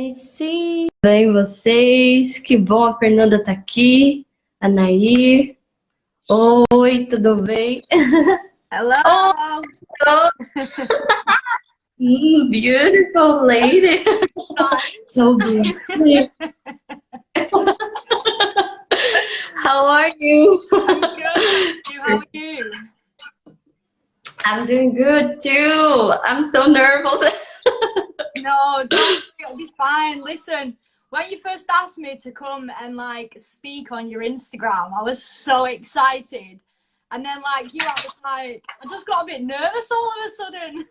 Sim, bem vocês? Que bom, a Fernanda tá aqui. A Nair. Oi, tudo bem? Oh, Hello. beautiful lady. Nice. So beautiful. How are you? I'm good, thank you. How are you? I'm doing good too. I'm so nervous. No, don't worry, it'll be fine. Listen, when you first asked me to come and like speak on your Instagram, I was so excited. And then like you, I was like, I just got a bit nervous all of a sudden.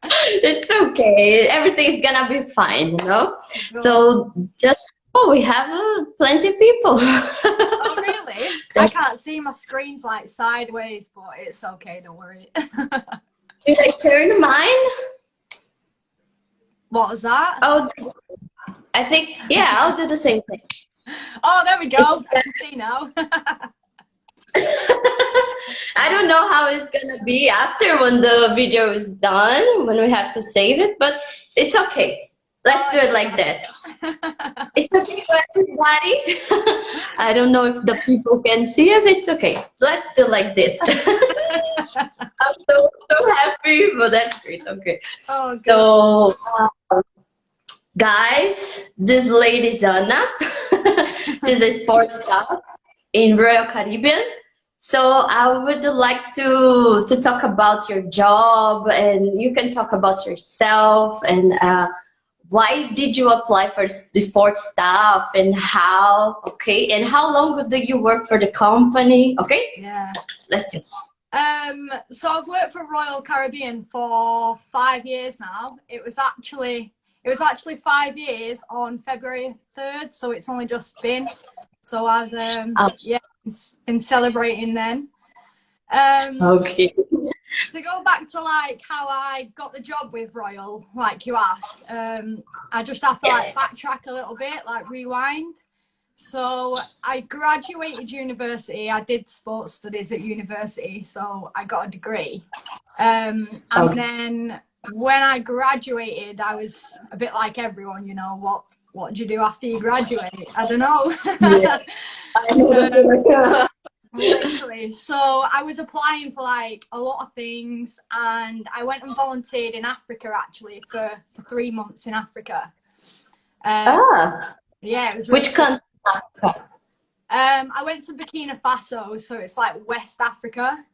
It's okay. Everything's gonna be fine, you know? Good. So just, oh, we have plenty people. Oh really? I can't see, my screen's like sideways, but it's okay, don't worry. Should I turn mine? What was that? Oh, I think, yeah, I'll do the same thing. Oh, there we go. I can see now. I don't know how it's gonna be after when the video is done, when we have to save it, but it's okay. Let's do it like that. It's okay for everybody. I don't know if the people can see us. It's okay. Let's do like this. I'm so happy, but that's great. Okay. Oh, good. So, guys, this lady is Anna. She's a sports staff in Royal Caribbean. So I would like to talk about your job, and you can talk about yourself and why did you apply for the sports staff and how, okay, and how long do you work for the company? Okay, Yeah. let's do it. So I've worked for Royal Caribbean for 5 years now. It was actually 5 years on February 3rd, so it's only just been. So I've yeah, been celebrating then. Okay. To go back to like how I got the job with Royal, like you asked, I just have to like backtrack a little bit, like rewind. So I graduated university. I did sports studies at university, so I got a degree. And then when I graduated, I was a bit like everyone, you know, what do you do after you graduate? I don't know. Yeah. Literally. So I was applying for like a lot of things, and I went and volunteered in Africa actually for 3 months in Africa. Yeah, it was really Which country? I went to Burkina Faso, so it's like West Africa.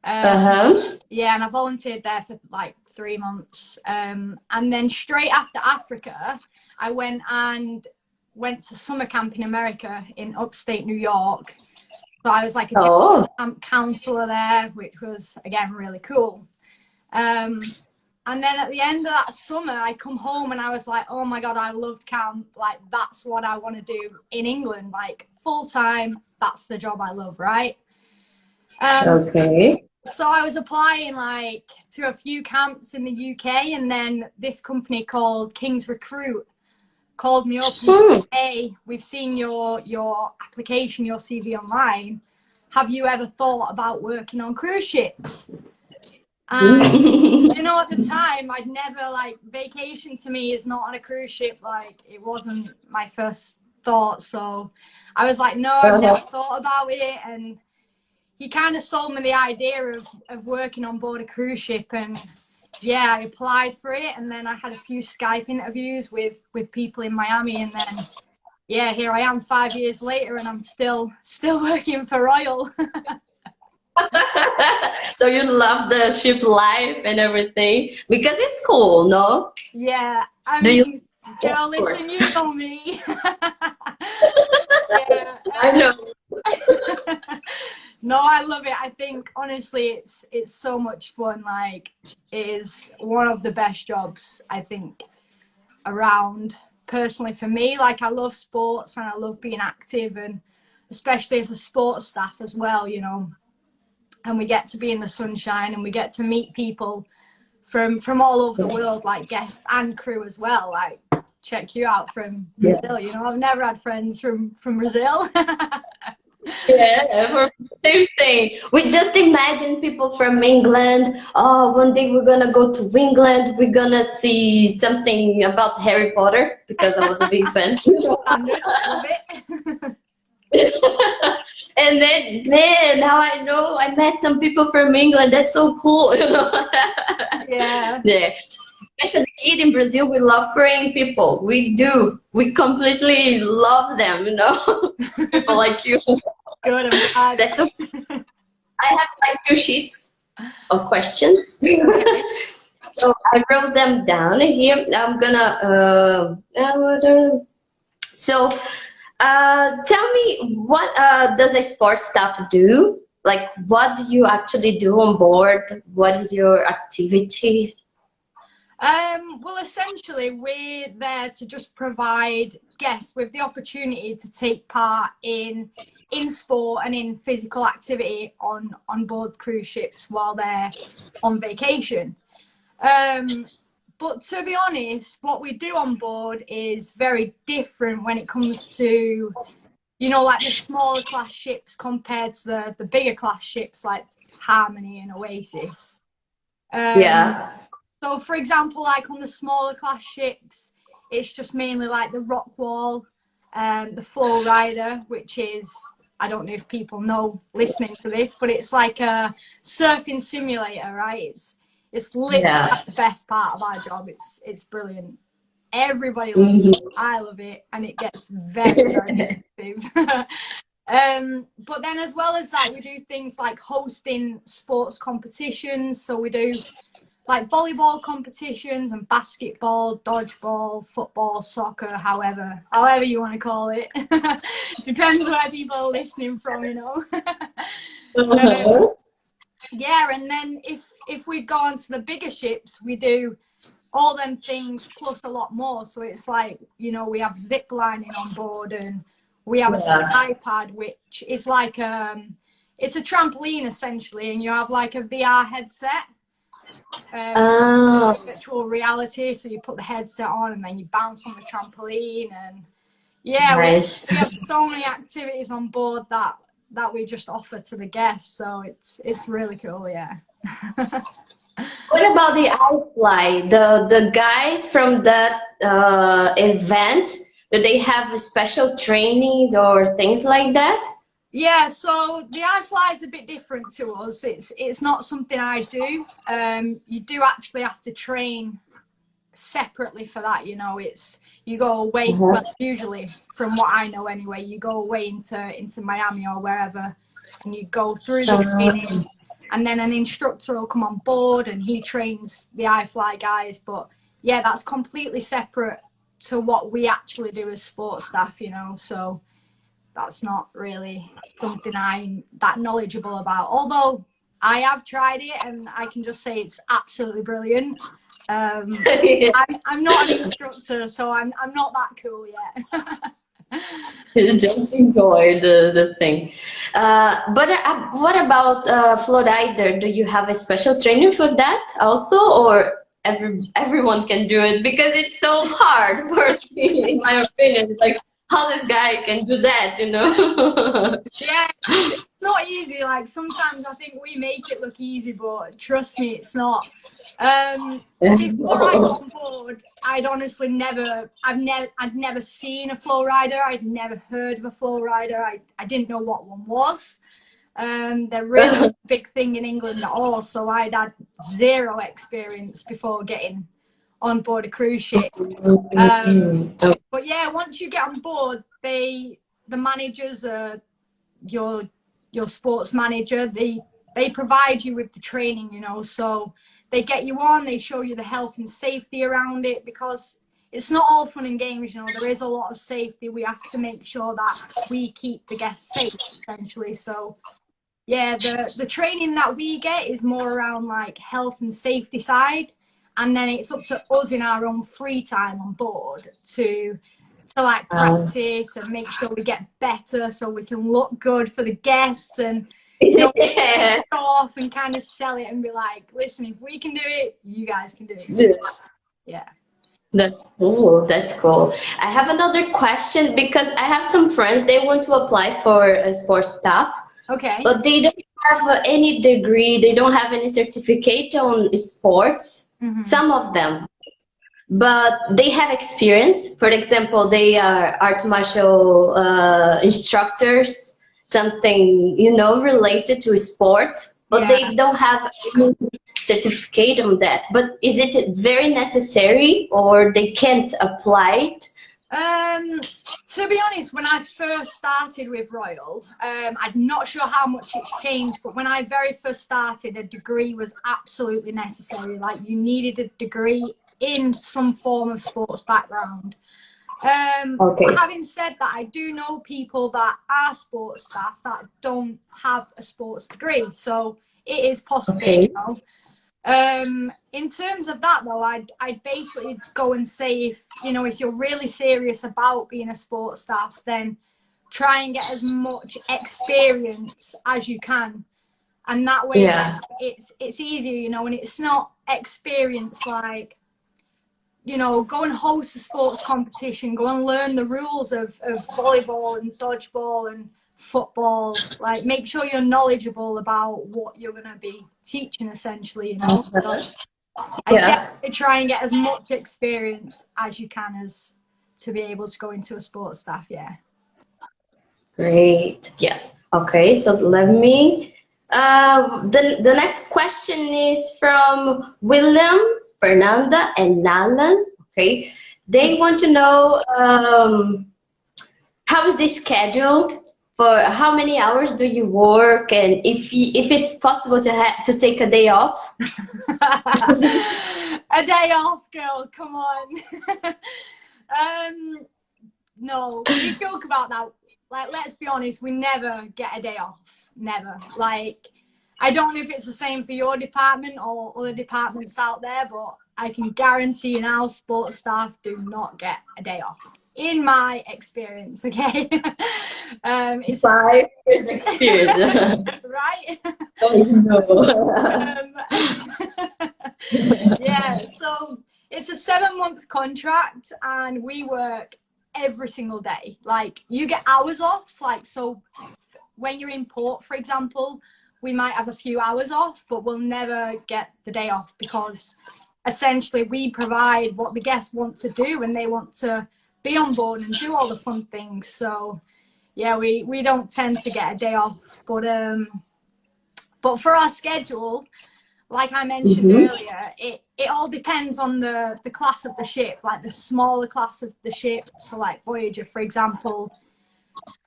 Yeah, and I volunteered there for like 3 months. And then straight after Africa, I went to summer camp in America in upstate New York. So I was like a camp counselor there, which was again really cool. And then at the end of that summer, I come home and I was like, oh my God, I loved camp. Like, that's what I want to do in England, like full time. That's the job I love, right? Okay. So I was applying like to a few camps in the UK, and then this company called King's Recruit called me up and said, hey, we've seen your application, your CV online. Have you ever thought about working on cruise ships? And you know, at the time, I'd never, like, vacation to me is not on a cruise ship. Like, it wasn't my first thought. So I was like, no, I've never thought about it. And he kind of sold me the idea of working on board a cruise ship. And yeah, I applied for it. And then I had a few Skype interviews with people in Miami. And then, yeah, here I am 5 years later, and I'm still working for Royal. So you love the ship life and everything because it's cool, no? Yeah, I mean, girl, listen, you know me. Yeah, I know. No, I love it. I think honestly, it's so much fun. Like, it is one of the best jobs I think around. Personally, for me, like, I love sports and I love being active, and especially as a sports staff as well, you know. And we get to be in the sunshine, and we get to meet people from all over the world, like guests and crew as well. Like, check you out from Brazil. You know, I've never had friends from Brazil. Yeah, for same thing. We just imagine people from England. Oh, one day we're gonna go to England. We're gonna see something about Harry Potter because I was a big fan. Standard, love it. And then, man, now I know I met some people from England. That's so cool, you know. Yeah. Yeah. Especially kid in Brazil, we love foreign people. We do. We completely love them, you know. People like you. Good, I'm glad. That's okay. I have like two sheets of questions. Okay. So I wrote them down here. I'm gonna so tell me what does a sports staff do? Like what do you actually do on board? What is your activities? Well, essentially, we're there to just provide guests with the opportunity to take part in sport and in physical activity on board cruise ships while they're on vacation. But to be honest, what we do on board is very different when it comes to, you know, like the smaller class ships compared to the bigger class ships like Harmony and Oasis. Yeah. So, for example, like on the smaller class ships, it's just mainly like the rock wall, the flow rider, which is, I don't know if people know listening to this, but it's like a surfing simulator, right? It's literally Yeah. like the best part of our job. It's brilliant. Everybody loves it. I love it, and it gets very, very addictive. But then as well as that, we do things like hosting sports competitions. So we do like volleyball competitions and basketball, dodgeball, football, soccer, however you want to call it. Depends where people are listening from, you know. Yeah, and then if we go on to the bigger ships, we do all them things plus a lot more. So it's like, you know, we have zip lining on board, and we have a sky pad, which is like it's a trampoline essentially, and you have like a VR headset. Virtual reality, so you put the headset on and then you bounce on the trampoline, and yeah, Nice. we have so many activities on board that we just offer to the guests, so it's really cool. Yeah. What about the iFly? The guys from that event, do they have special trainings or things like that? Yeah, so the iFly is a bit different to us. It's not something I do. You do actually have to train separately for that. You know, it's you go away. Well, usually, from what I know anyway, you go away into Miami or wherever, and you go through the training, and then an instructor will come on board and he trains the iFly guys. But yeah, that's completely separate to what we actually do as sports staff. You know, so that's not really something I'm that knowledgeable about. Although I have tried it, and I can just say it's absolutely brilliant. I'm not an instructor, so I'm not that cool yet. Just enjoy the thing. But what about Flowrider? Do you have a special training for that also, or everyone can do it? Because it's so hard for me, in my opinion. Like, how this guy can do that, you know? Yeah, it's not easy. Like sometimes I think we make it look easy, but trust me, it's not. Before I got on board, I'd honestly I'd never seen a flow rider. I'd never heard of a flow rider. I didn't know what one was. They're really a big thing in England at all. So I'd had zero experience before getting on board a cruise ship. But yeah, once you get on board, the managers, your sports manager, they provide you with the training, you know, so they get you on, they show you the health and safety around it, because it's not all fun and games, you know, there is a lot of safety. We have to make sure that we keep the guests safe, essentially. So yeah, the training that we get is more around like health and safety side, and then it's up to us in our own free time on board to like practice and make sure we get better so we can look good for the guests, and you know, show off and kind of sell it and be like, listen, if we can do it, you guys can do it too. Yeah. That's cool. That's cool. I have another question because I have some friends, they want to apply for sports staff, Okay. but they don't have any degree, they don't have any certificate on sports, Hmm. some of them, but they have experience. For example, they are art martial instructors, something, related to sports, but Yeah. they don't have any certificate on that. But is it very necessary or they can't apply it? Um, to be honest, when I first started with Royal, I'm not sure how much it's changed, but when I very first started, a degree was absolutely necessary. Like you needed a degree in some form of sports background. But Okay. having said that, I do know people that are sports staff that don't have a sports degree, so it is possible, Okay. you know. In terms of that though, I'd basically go and say if you're really serious about being a sports staff, then try and get as much experience as you can. And that way then Yeah. it's easier, and it's not experience like, go and host a sports competition, go and learn the rules of volleyball and dodgeball and football. Like make sure you're knowledgeable about what you're gonna be teaching essentially. So I Yeah. definitely try and get as much experience as you can as to be able to go into a sports staff, yeah. Great. Yes. Okay. So let me. The next question is from William, Fernanda, and Nalan. Okay. They Okay. want to know how is the schedule for how many hours do you work, and if it's possible to take a day off. A day off, girl, come on. um no, we joke about that. Like, let's be honest, we never get a day off. Never. Like, I don't know if it's the same for your department or other departments out there, but I can guarantee you now, sports staff do not get a day off. In my experience, okay? It's a 5 years experience. right. Oh no. um, yeah, so it's a 7-month contract, and we work every single day. Like you get hours off, like so when you're in port, for example, we might have a few hours off, but we'll never get the day off because essentially we provide what the guests want to do and they want to be on board and do all the fun things. So yeah, we don't tend to get a day off, but for our schedule, like I mentioned Mhm. earlier, it all depends on the class of the ship, like the smaller class of the ship. So like Voyager, for example,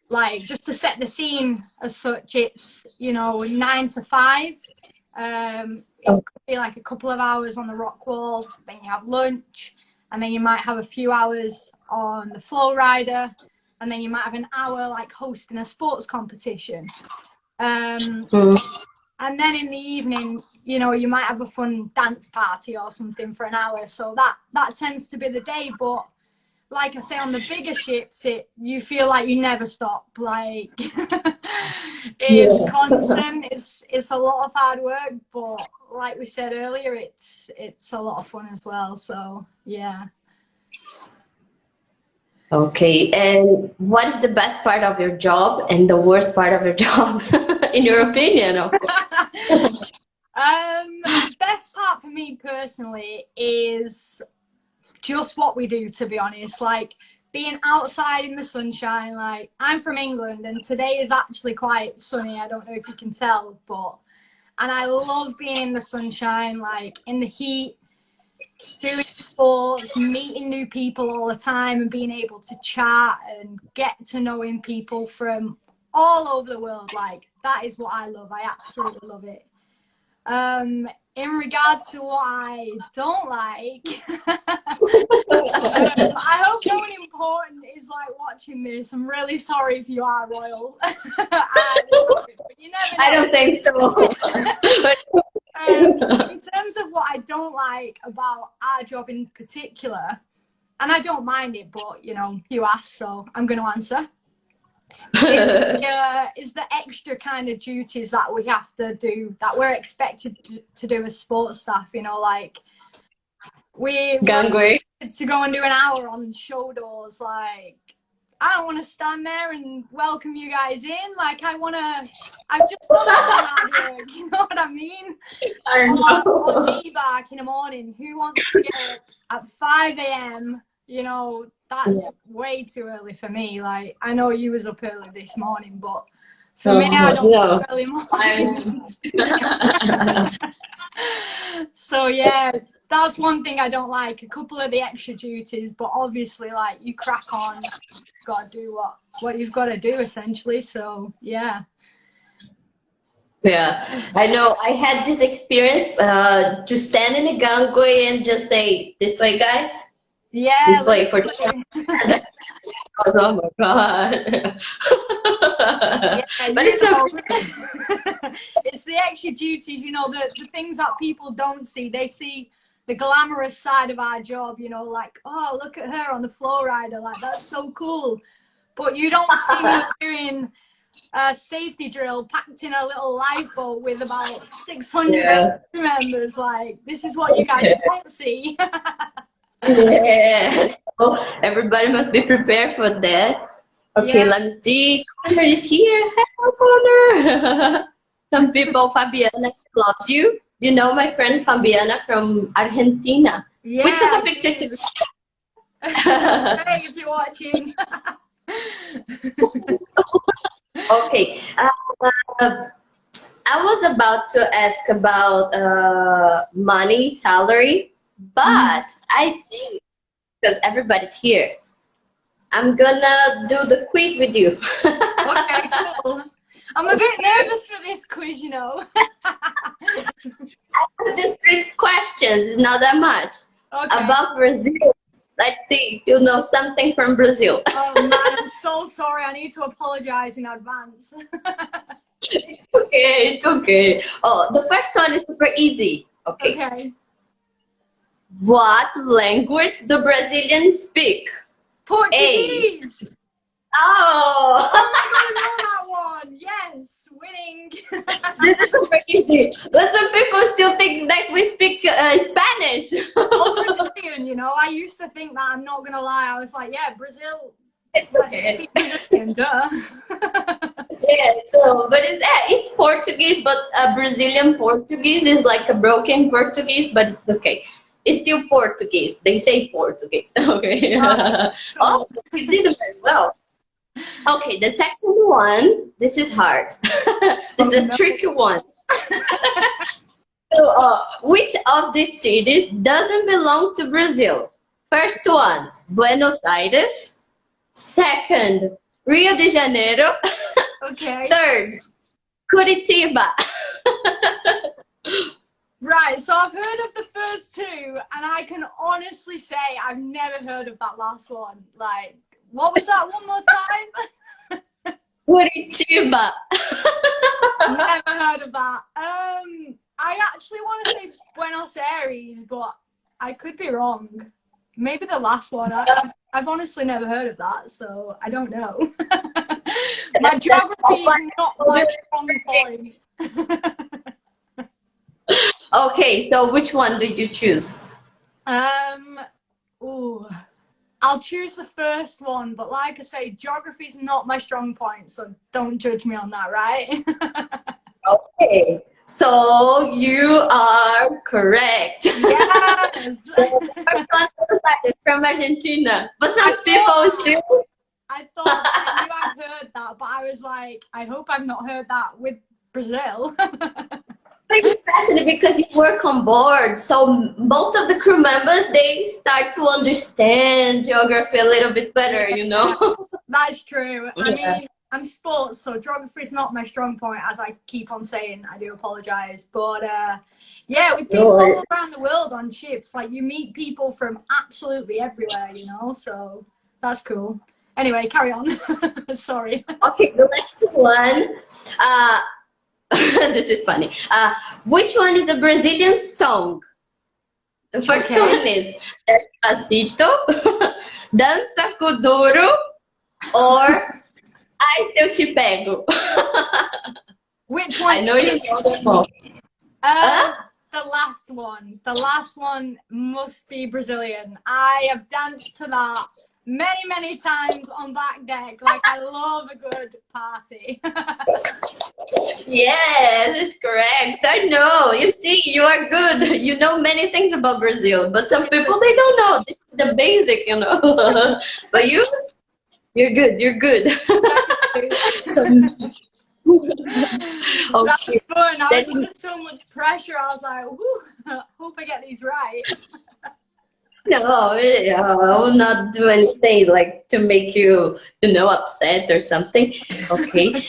like just to set the scene as such, it's 9 to 5. It could be like a couple of hours on the rock wall, then you have lunch, and then you might have a few hours on the flow rider, and then you might have an hour like hosting a sports competition. Um, Mm. and then in the evening, you might have a fun dance party or something for an hour. So that tends to be the day. But like I say, on the bigger ships, you feel like you never stop. Like it's Yeah. constant. It's a lot of hard work, but like we said earlier, it's a lot of fun as well. So yeah. Okay, and what is the best part of your job and the worst part of your job, in your opinion, of course? The best part for me personally is just what we do, to be honest. Like being outside in the sunshine. Like I'm from England and today is actually quite sunny. I don't know if you can tell, and I love being in the sunshine, like in the heat, doing sports, meeting new people all the time, and being able to chat and get to knowing people from all over the world. Like that is what I love. I absolutely love it. In regards to what I don't like, I hope no one important is like watching this. I'm really sorry if you are royal. But you never I know. don't think so. In terms of what I don't like about our job in particular, and I don't mind it, but you asked, so I'm going to answer. Is the extra kind of duties that we have to do, that we're expected to do as sports staff. Like we Gangway. to go and do an hour on show doors. Like, I don't want to stand there and welcome you guys in. Like, I've just done all the hard work, you know what I mean? I Or know. D-back in the morning. Who wants to get up at 5 a.m.? You know, that's way too early for me. Like, I know you was up early this morning, but for me, I don't No. do early mornings. So yeah, that's one thing I don't like. A couple of the extra duties, but obviously, like, you crack on, gotta do what you've got to do essentially. So yeah. Yeah, I know. I had this experience to stand in a gangway and just say, "This way, guys. Yeah, This way for." literally. Oh my God. Yeah, But you it's know, okay. it's the extra duties, you know, the things that people don't see. They see the glamorous side of our job, you know, like, oh, look at her on the flow rider, like, that's so cool. But you don't see me doing a safety drill packed in a little lifeboat with about 600 Yeah. crew members. Like, this is what you guys don't see. Yeah. So everybody must be prepared for that. Okay, Yeah. let me see. Connor is here. Hello, Connor. Some people, Fabiana, she loves you. You know my friend Fabiana from Argentina. Yeah, We took a I picture do. together. Hey, if you're watching. Okay. I was about to ask about money, salary, but I think because everybody's here, I'm gonna do the quiz with you. Okay, cool. I'm a bit nervous for this quiz, you know. Just 3 questions, it's not that much. Okay. About Brazil. Let's see if you know something from Brazil. Oh man, I'm so sorry. I need to apologize in advance. Okay, it's okay. Oh, the first one is super easy. Okay. Okay. What language do Brazilians speak? A. Portuguese. Oh, Oh my god, I know that one. Yes, winning. this is super easy. But some people still think that we speak Spanish. Oh, Brazilian, you know. I used to think that. I'm not gonna lie. I was like, yeah, Brazil. It's Like, okay. speak Brazilian, duh. Yeah, so, but it's Portuguese, but Brazilian Portuguese is like a broken Portuguese, but it's okay. It's still Portuguese. They say Portuguese. Okay. Oh, you did it very well. Okay, the second one, this is hard. This is a tricky one. So, which of these cities doesn't belong to Brazil? First one, Buenos Aires. Second, Rio de Janeiro. Okay. Third, Curitiba. Right, so I've heard of the first two, and I can honestly say I've never heard of that last one. Like, what was that one more time? Curitiba. Never heard of that. I actually want to say Buenos Aires, but I could be wrong. Maybe the last one. I've honestly never heard of that, so I don't know. My geography is not my strong point. Okay, so which one did you choose? Ooh, I'll choose the first one, but like I say, geography is not my strong point, so don't judge me on that, right? Okay, so you are correct. Yes. The first one was from Argentina, but some people still. I thought I knew I've heard that, but I was like, I hope I've not heard that with Brazil. Especially because you work on board, so most of the crew members they start to understand geography a little bit better, you know. That's true. Yeah. I mean, I'm sports, so geography is not my strong point, as I keep on saying. I do apologize, but yeah, with people all around the world on ships, like you meet people from absolutely everywhere, you know. So that's cool. Anyway, carry on. Sorry. Okay, the next one. This is funny. Which one is a Brazilian song? The first one is Despacito, Dança Kuduro, or Ai Se Eu Te Pego. Which one? I know you know them all. the last one. The last one must be Brazilian. I have danced to that many, many times on back deck. Like, I love a good party. Yes, it's correct. I know. You see, you are good. You know many things about Brazil, but some people they don't know. This is the basic, you know. But you're good. You're good. That Okay. was fun. I was Then under so much pressure. I was like, "Ooh, hope I get these right." no, I will not do anything like to make you, you know, upset or something. Okay.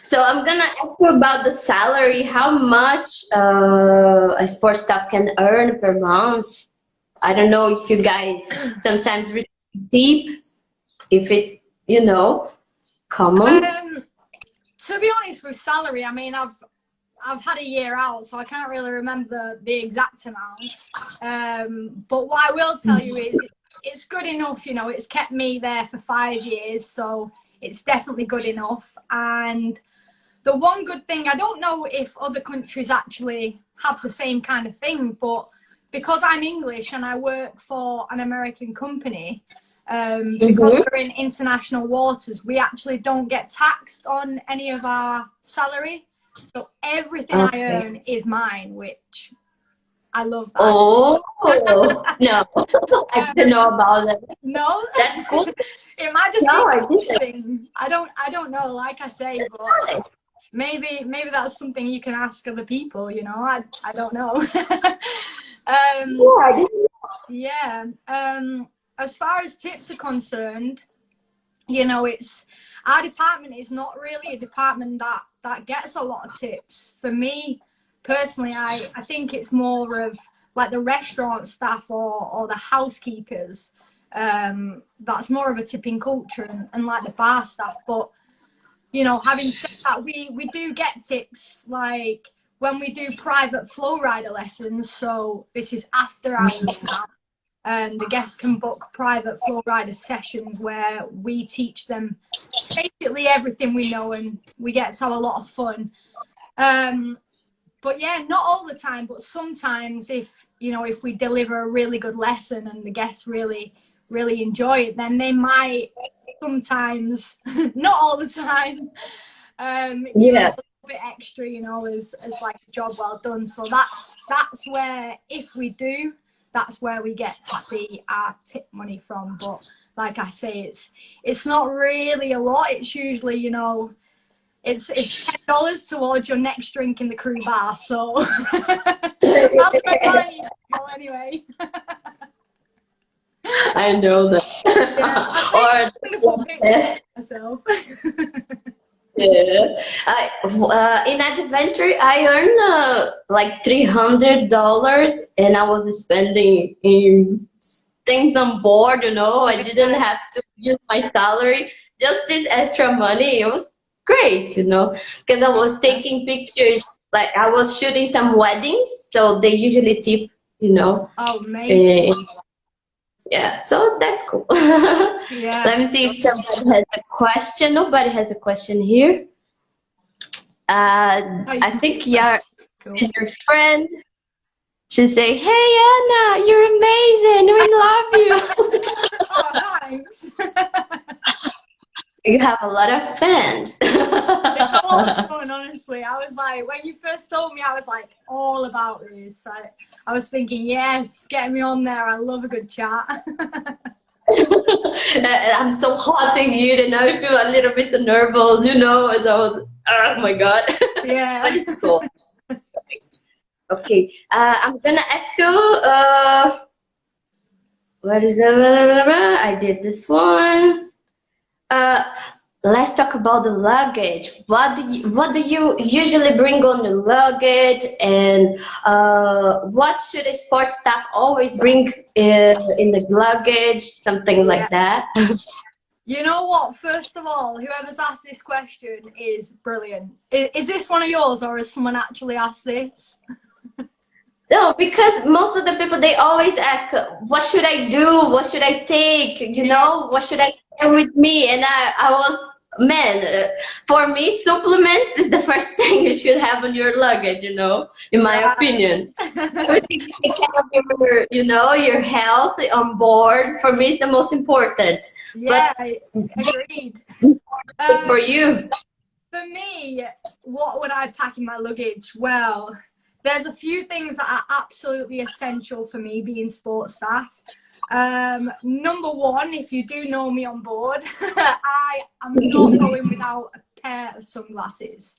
So I'm gonna ask you about the salary. How much a sports staff can earn per month? I don't know if you guys sometimes receive, if it's, you know, common. To be honest with salary, I mean, I've had a year out, so I can't really remember the exact amount. But what I will tell you is it's good enough, you know, it's kept me there for 5 years, so it's definitely good enough. And the one good thing, I don't know if other countries actually have the same kind of thing, but because I'm English and I work for an American company, because we're in international waters, we actually don't get taxed on any of our salary. So everything I earn is mine, which I love that. Oh, no. I didn't know about that. No, That's cool. it might just No, be I didn't. interesting. I don't know. Like I say, but maybe that's something you can ask other people. You know, I don't know. Yeah, I didn't. Yeah. As far as tips are concerned, you know, it's our department is not really a department that gets a lot of tips. For me personally, I think it's more of like the restaurant staff or the housekeepers. That's more of a tipping culture and like the bar staff. But you know, having said that, we do get tips like when we do private flow rider lessons. So this is after hours now. And the guests can book private flow rider sessions where we teach them basically everything we know, and we get to have a lot of fun. But yeah, not all the time, but sometimes if we deliver a really good lesson and the guests really enjoy it, then they might sometimes, not all the time, give us a little bit extra, you know, as like a job well done. So that's where, if we do, that's where we get to see our tip money from. But like I say, it's not really a lot. It's usually, you know, it's $10 towards your next drink in the crew bar. So that's my money. Well, anyway. I know that. Yeah, myself. Yeah, in adventure, I earned like $300, and I was spending in things on board. You know, I didn't have to use my salary. Just this extra money, it was great. You know, because I was taking pictures. Like I was shooting some weddings, so they usually tip. You know. Oh, amazing. Yeah, so that's cool. Yeah. Let me see if somebody has a question. Nobody has a question here. I think Yara is your friend. She say, "Hey Anna, you're amazing. We love you." Oh, thanks. You have a lot of fans. It's a lot of fun, honestly. I was like, when you first told me, I was like all about this. I was thinking, yes, get me on there. I love a good chat. I'm so hot in here, and I feel a little bit nervous, you know. As I was, oh my god. Yeah. But it's cool. Okay, I'm gonna ask you. What is that? I did this one. Let's talk about the luggage. What do you usually bring on the luggage, and what should a sports staff always bring in the luggage? Something like that. You know what? First of all, whoever's asked this question is brilliant. Is this one of yours, or has someone actually asked this? No, because most of the people, they always ask, what should I do? What should I take? You know, what should I carry with me? And I was man, for me, supplements is the first thing you should have on your luggage, in my opinion. Everything to take care of your, your health on board, for me, is the most important. Yeah, But agreed. for you? For me, what would I pack in my luggage? Well, there's a few things that are absolutely essential for me being sports staff. Number one, if you do know me on board, I am not going without a pair of sunglasses.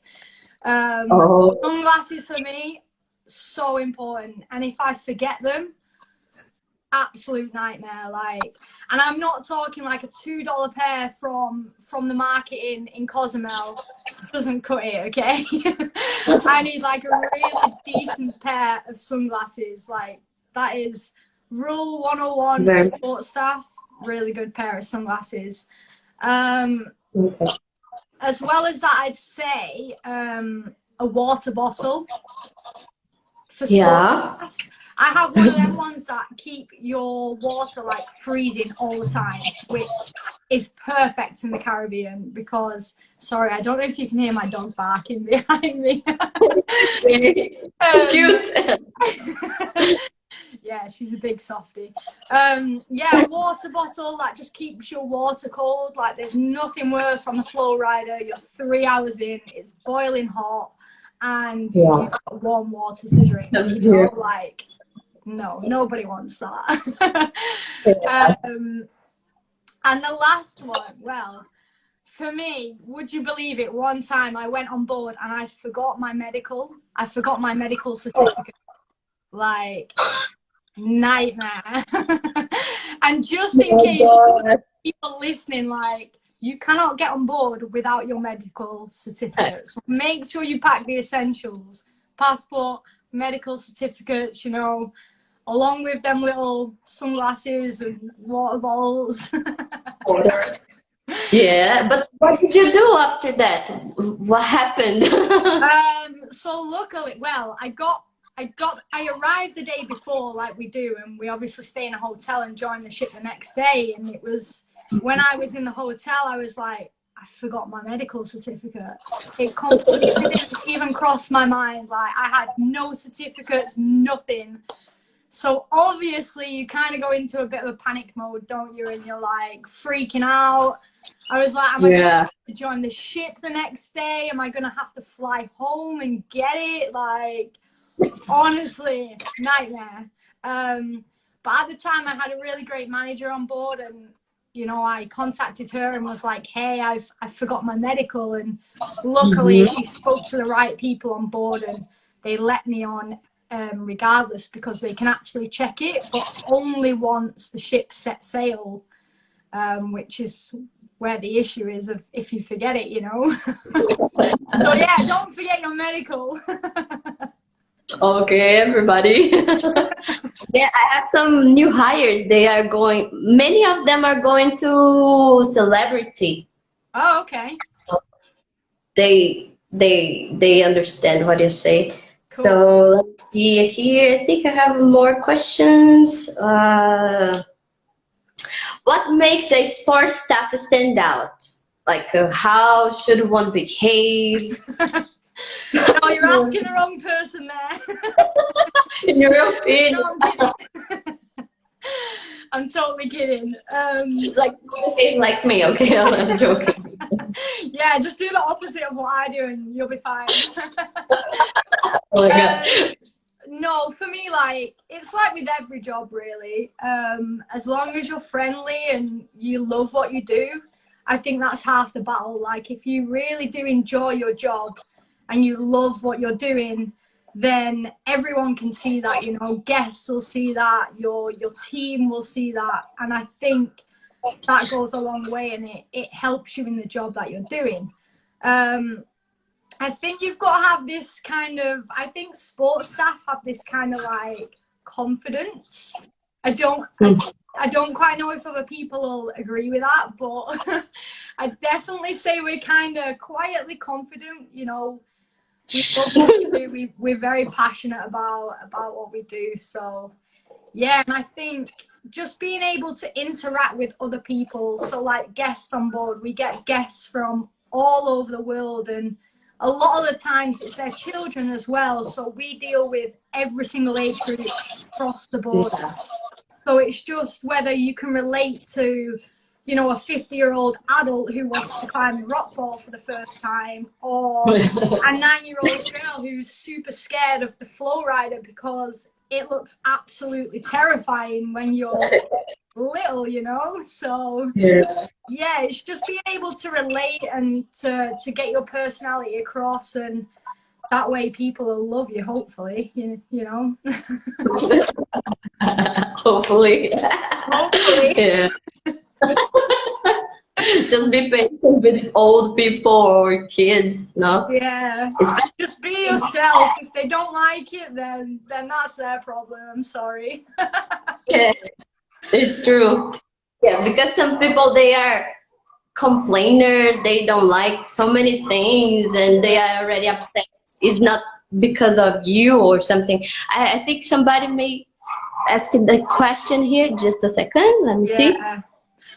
Sunglasses for me, so important. And if I forget them, absolute nightmare. And I'm not talking like a $2 pair from the market in Cozumel. Doesn't cut it, okay? I need like a really decent pair of sunglasses. That is rule 101 of sports staff. Really good pair of sunglasses. As well as that, I'd say a water bottle for sports staff. I have one of them ones that keep your water like freezing all the time, which is perfect in the Caribbean because, sorry, I don't know if you can hear my dog barking behind me. Cute. Yeah, she's a big softie. Yeah, water bottle that just keeps your water cold. Like, there's nothing worse on the flow rider. You're 3 hours in, it's boiling hot, and you've got warm water to drink. No, nobody wants that. And the last one, well, for me, would you believe it? One time I went on board and I forgot my medical certificate. Like, nightmare. And just in case people listening, like, you cannot get on board without your medical certificate. So make sure you pack the essentials: passport, medical certificates, along with them little sunglasses and water bottles. Yeah, but what did you do after that? What happened? So luckily, well, I arrived the day before, like we do, and we obviously stay in a hotel and join the ship the next day. And it was when I was in the hotel, I was like, I forgot my medical certificate. It completely didn't even cross my mind. Like, I had no certificates, nothing. So obviously you kind of go into a bit of a panic mode, don't you? And you're like freaking out. I was like, am I going to have to join the ship the next day? Am I going to have to fly home and get it? Like, honestly, nightmare. But at the time I had a really great manager on board, and I contacted her and was like, hey, I forgot my medical. And luckily she spoke to the right people on board and they let me on regardless, because they can actually check it, but only once the ship set sail, which is where the issue is of if you forget it, So yeah, don't forget your medical. Okay, everybody. Yeah, I have some new hires. Many of them are going to celebrity. Oh, okay. They understand what you say. Cool. So let's see here. I think I have more questions. What makes a sports staff stand out? Like, how should one behave? No, you're asking the wrong person there. In your opinion. No, I'm kidding. I'm totally kidding. It's like, behave like me, okay? I'm joking. Yeah, just do the opposite of what I do and you'll be fine. Oh my God. No, for me, like, it's like with every job, really. As long as you're friendly and you love what you do, I think that's half the battle. Like, if you really do enjoy your job and you love what you're doing, then everyone can see that, guests will see that, your team will see that. And I think that goes a long way, and it helps you in the job that you're doing. I think you've got to have this kind of, I think sports staff have this kind of like confidence. I don't quite know if other people will agree with that, but I definitely say we're kind of quietly confident, we love what we do. We're very passionate about what we do. So yeah, and I think just being able to interact with other people. So like guests on board, we get guests from all over the world, and a lot of the times it's their children as well. So we deal with every single age group across the board. So it's just whether you can relate to, you know, a 50-year-old adult who wants to climb a rock wall for the first time, or a 9-year-old girl who's super scared of the flow rider because it looks absolutely terrifying when you're little, you know. So yeah, it's just being able to relate and to get your personality across, and that way people will love you, hopefully, you know. Hopefully. Hopefully. Yeah. Just be patient with old people or kids, no? Yeah. Especially Just be yourself. If they don't like it, then that's their problem. I'm sorry. yeah, it's true. Yeah, because some people, they are complainers, they don't like so many things and they are already upset. It's not because of you or something. I think somebody may ask the question here. Just a second, let me see.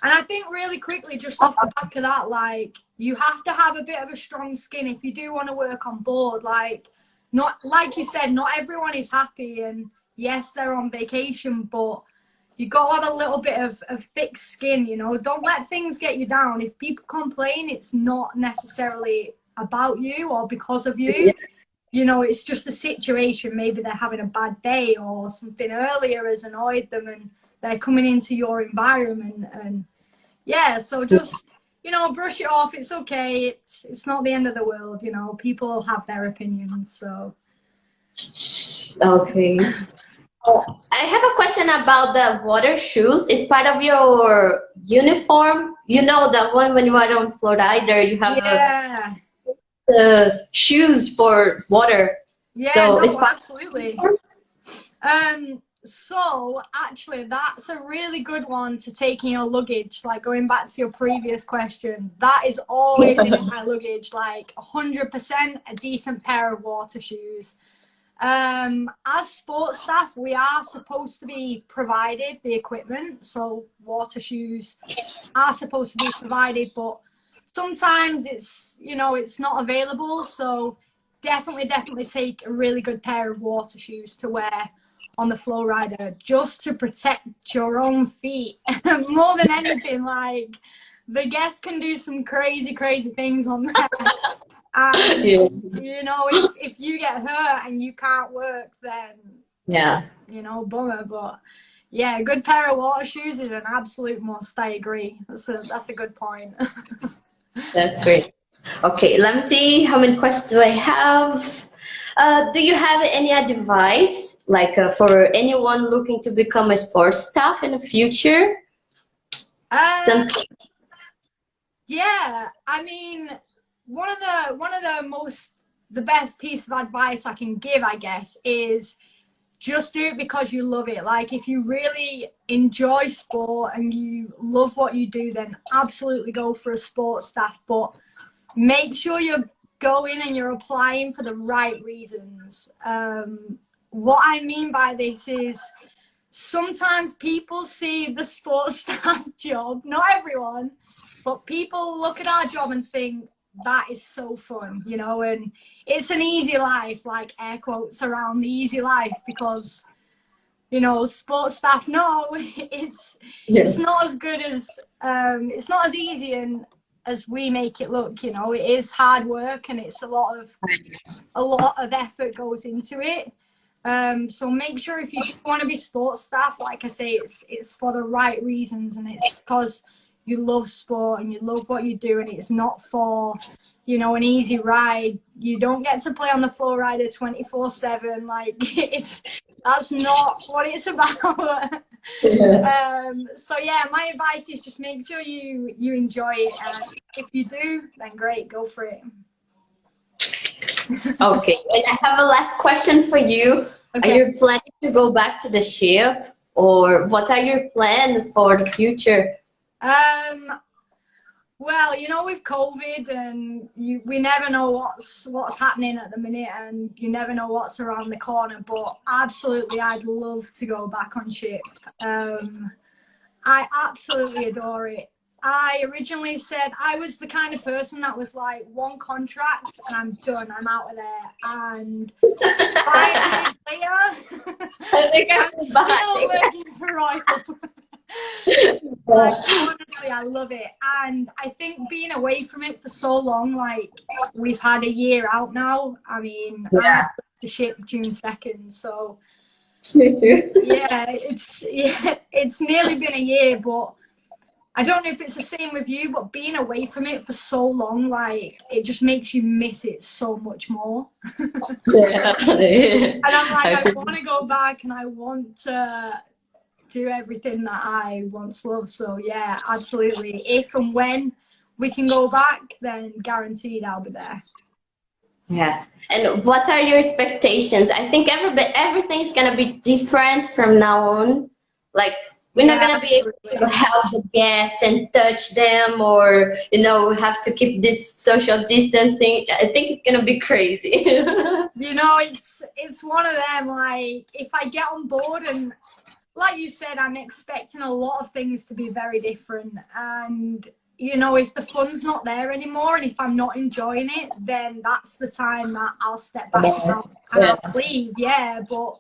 And I think really quickly, just off the back of that, like, you have to have a bit of a strong skin if you do want to work on board. Like, not like you said, not everyone is happy, and yes, they're on vacation, but you got to have a little bit of thick skin, you know. Don't let things get you down. If people complain, it's not necessarily about you or because of you. You know, it's just a situation. Maybe they're having a bad day or something earlier has annoyed them and they're coming into your environment. And yeah, so just, you know, brush it off. It's okay. It's not the end of the world, you know. People have their opinions, so. Okay. I have a question about the water shoes. It's part of your uniform. You know, the one when you are on Florida, you have the shoes for water. Yeah, so no, it's absolutely. So actually, that's a really good one to take in your luggage. Like, going back to your previous question, that is always in my luggage. Like 100% a decent pair of water shoes. As sports staff, we are supposed to be provided the equipment, so water shoes are supposed to be provided, but sometimes it's, you know, it's not available. So definitely take a really good pair of water shoes to wear on the flow rider, just to protect your own feet more than anything. Like, the guests can do some crazy things on there. And you know, if you get hurt and you can't work, then you know, bummer. But yeah, a good pair of water shoes is an absolute must. I agree. That's a good point. That's great. Okay, let me see how many questions do I have. Do you have any advice, like for anyone looking to become a sports staff in the future? Yeah, I mean, one of the best piece of advice I can give, I guess, is just do it because you love it. Like, if you really enjoy sport and you love what you do, then absolutely go for a sports staff. But make sure you're going and you're applying for the right reasons. What I mean by this is, sometimes people see the sports staff job, not everyone, but people look at our job and think, that is so fun, you know, and it's an easy life, like air quotes around the easy life, because, you know, sports staff, no, it's not as good as, it's not as easy and as we make it look. You know, it is hard work and it's a lot of effort goes into it. So make sure, if you want to be sports staff, like I say, it's for the right reasons, and it's because you love sport and you love what you do, and it's not for, you know, an easy ride. You don't get to play on the flow rider 24/7. Like, that's not what it's about. So yeah, my advice is just make sure you enjoy it. If you do, then great, go for it. Okay, and I have a last question for you. Okay. Are you planning to go back to the ship, or what are your plans for the future? Well, you know, with COVID, and we never know what's happening at the minute, and you never know what's around the corner. But absolutely, I'd love to go back on ship. I absolutely adore it. I originally said I was the kind of person that was like, one contract and I'm done, I'm out of there. And 5 years later, I think I'm I'm still back. working for Royal. Like, honestly, I love it. And I think being away from it for so long, like we've had a year out now. I mean, I Yeah, left the ship June 2nd, so me too. yeah, it's nearly been a year, but I don't know if it's the same with you, but being away from it for so long, like it just makes you miss it so much more. Yeah. And I'm like, I I feel- want to go back and I want to do everything that I once loved. So yeah, absolutely. If and when we can go back, then guaranteed I'll be there. yeah. And what are your expectations? I think everything's gonna be different from now on. Like we're not Yeah, gonna be able to absolutely. help the guests and touch them, or we have to keep this social distancing. I think it's gonna be crazy. You know, it's one of them. Like if I get on board and like you said, I'm expecting a lot of things to be very different. And, you know, if the fun's not there anymore and if I'm not enjoying it, then that's the time that I'll step back and Yeah. I'll leave. Yeah. But,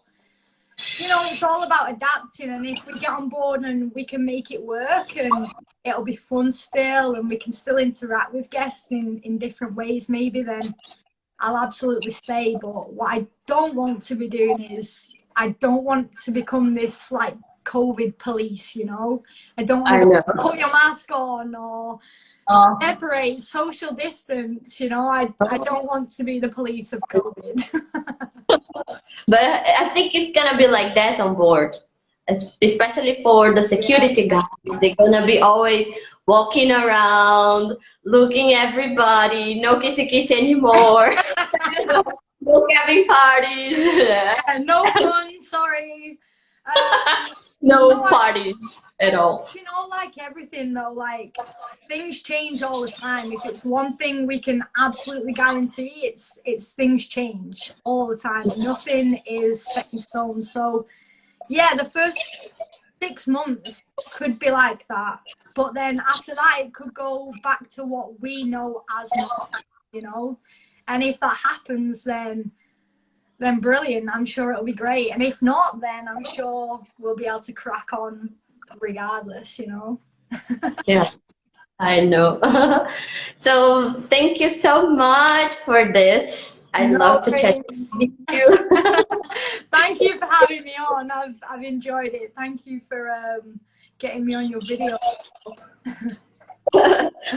you know, it's all about adapting. And if we get on board and we can make it work and it'll be fun still and we can still interact with guests in different ways, maybe, then I'll absolutely stay. But what I don't want to be doing is I don't want to become this like COVID police, you know. I don't want I to know. put your mask on or Uh, separate, social distance, you know. I don't want to be the police of COVID. but I think it's gonna be like that on board, especially for the Yeah. security guys. They're gonna be always walking around, looking everybody, no kissy kiss anymore, no having parties, No fun, sorry. No, no parties at all. you know, like everything though, like things change all the time. If it's one thing we can absolutely guarantee, it's things change all the time. Nothing is set in stone. So yeah, the first 6 months could be like that, but then after that it could go back to what we know as normal, you know. And if that happens, then brilliant. I'm sure it'll be great. And if not, then I'm sure we'll be able to crack on regardless, you know. Yeah, I know. So thank you so much for this. I No love to chat worries. with you. Thank you for having me on. I've enjoyed it. Thank you for getting me on your video.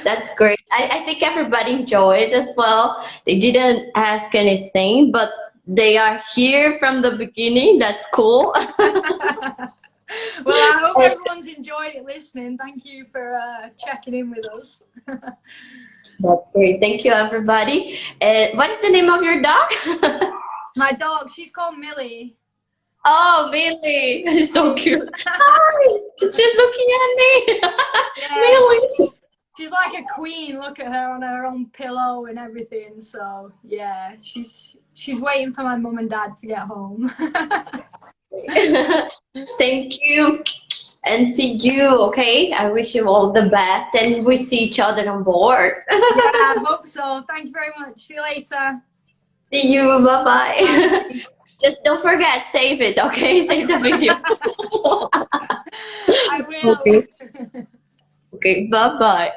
That's great. I think everybody enjoyed as well. They didn't ask anything, but they are here from the beginning. That's cool. Well, I hope everyone's enjoyed it listening. Thank you for checking in with us. That's great. Thank you, everybody. What is the name of your dog? My dog, she's called Millie. Oh, Millie. She's so cute. Hi. She's looking at me. Yeah, Millie. she's like a queen. Look at her on her own pillow and everything. So yeah, she's waiting for my mum and dad to get home. Thank you. And see you, okay? I wish you all the best and we see each other on board. Yeah, I hope so. Thank you very much. See you later. See you. Bye-bye. Bye. Just don't forget, save it, okay? Save the video. I will. Okay. Okay, bye-bye.